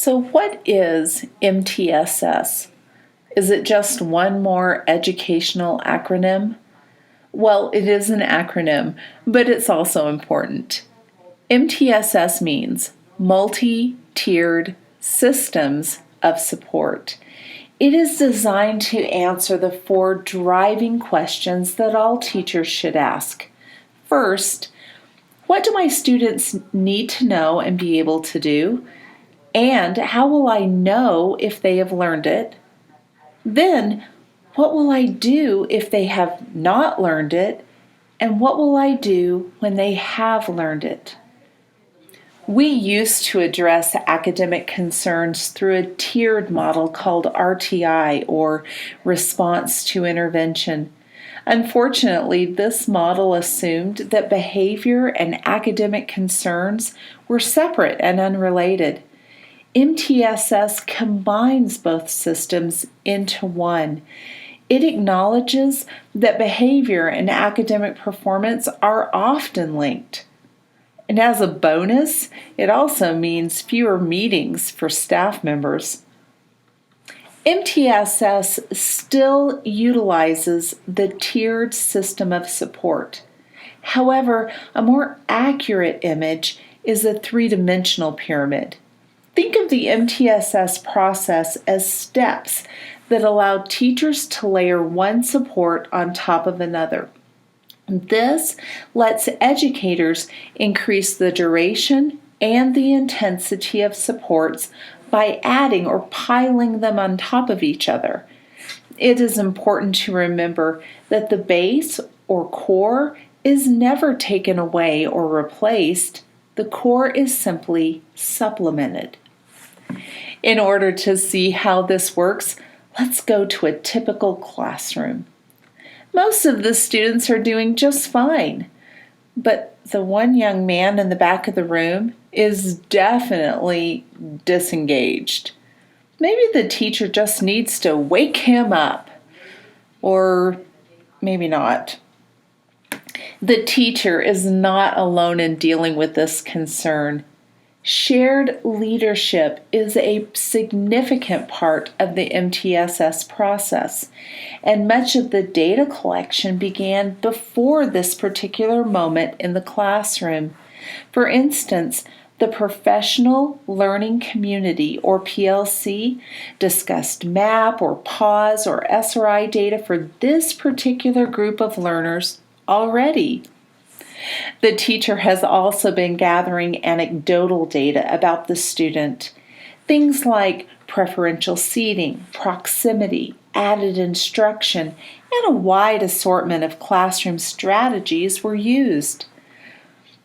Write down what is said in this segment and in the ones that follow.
So what is MTSS? Is it just one more educational acronym? Well, it is an acronym, but it's also important. MTSS means multi-tiered systems of support. It is designed to answer the 4 driving questions that all teachers should ask. First, what do my students need to know and be able to do? And how will I know if they have learned it? Then, what will I do if they have not learned it? And what will I do when they have learned it? We used to address academic concerns through a tiered model called RTI, or Response to Intervention. Unfortunately, this model assumed that behavior and academic concerns were separate and unrelated. MTSS combines both systems into one. It acknowledges that behavior and academic performance are often linked. And as a bonus, it also means fewer meetings for staff members. MTSS still utilizes the tiered system of support. However, a more accurate image is a 3-dimensional pyramid. Think of the MTSS process as steps that allow teachers to layer one support on top of another. This lets educators increase the duration and the intensity of supports by adding or piling them on top of each other. It is important to remember that the base or core is never taken away or replaced. The core is simply supplemented. In order to see how this works, let's go to a typical classroom. Most of the students are doing just fine, but the one young man in the back of the room is definitely disengaged. Maybe the teacher just needs to wake him up, or maybe not. The teacher is not alone in dealing with this concern. Shared leadership is a significant part of the MTSS process, and much of the data collection began before this particular moment in the classroom. For instance, the Professional Learning Community, or PLC, discussed MAP or PAWS or SRI data for this particular group of learners already. The teacher has also been gathering anecdotal data about the student. Things like preferential seating, proximity, added instruction, and a wide assortment of classroom strategies were used.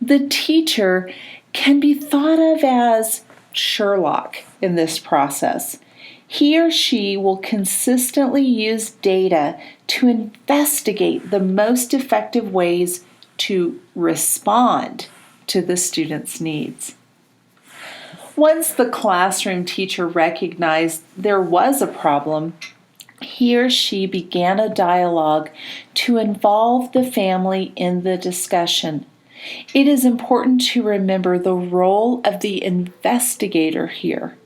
The teacher can be thought of as Sherlock in this process. He or she will consistently use data to investigate the most effective ways to respond to the student's needs. Once the classroom teacher recognized there was a problem, he or she began a dialogue to involve the family in the discussion. It is important to remember the role of the investigator here.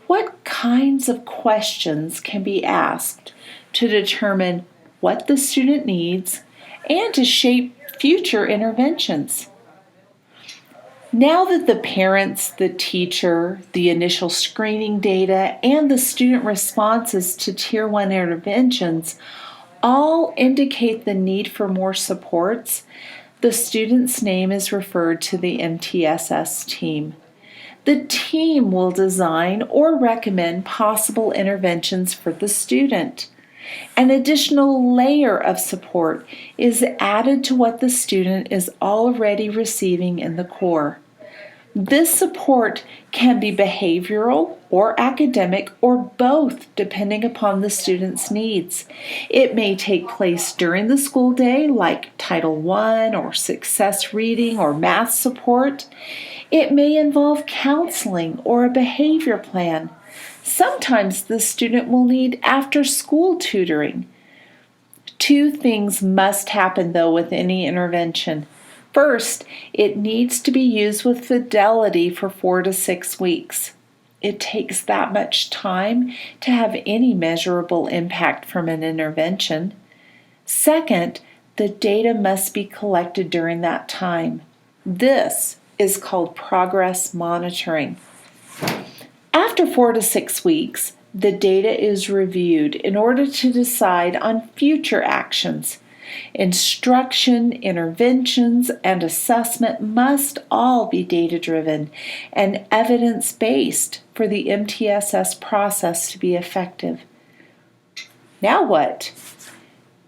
What kinds of questions can be asked to determine what the student needs and to shape future interventions? Now that the parents, the teacher, the initial screening data, and the student responses to Tier 1 interventions all indicate the need for more supports, the student's name is referred to the MTSS team. The team will design or recommend possible interventions for the student. An additional layer of support is added to what the student is already receiving in the core. This support can be behavioral or academic or both, depending upon the student's needs. It may take place during the school day, like Title I or Success Reading or Math support. It may involve counseling or a behavior plan. Sometimes the student will need after-school tutoring. 2 things must happen, though, with any intervention. First, it needs to be used with fidelity for 4 to 6 weeks. it takes that much time to have any measurable impact from an intervention. Second, the data must be collected during that time. This is called progress monitoring. After 4 to 6 weeks, the data is reviewed in order to decide on future actions. Instruction, interventions, and assessment must all be data-driven and evidence-based for the MTSS process to be effective. Now what?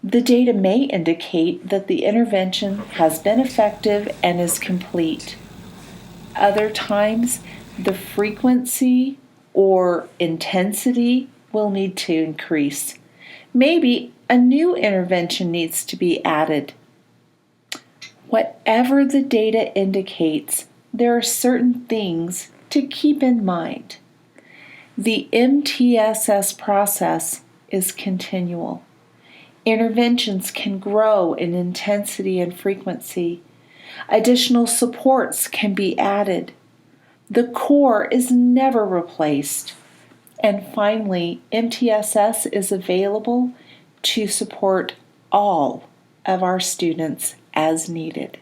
The data may indicate that the intervention has been effective and is complete. Other times, the frequency or intensity will need to increase. Maybe a new intervention needs to be added. Whatever the data indicates, there are certain things to keep in mind. The MTSS process is continual. Interventions can grow in intensity and frequency. Additional supports can be added. The core is never replaced. And finally, MTSS is available to support all of our students as needed.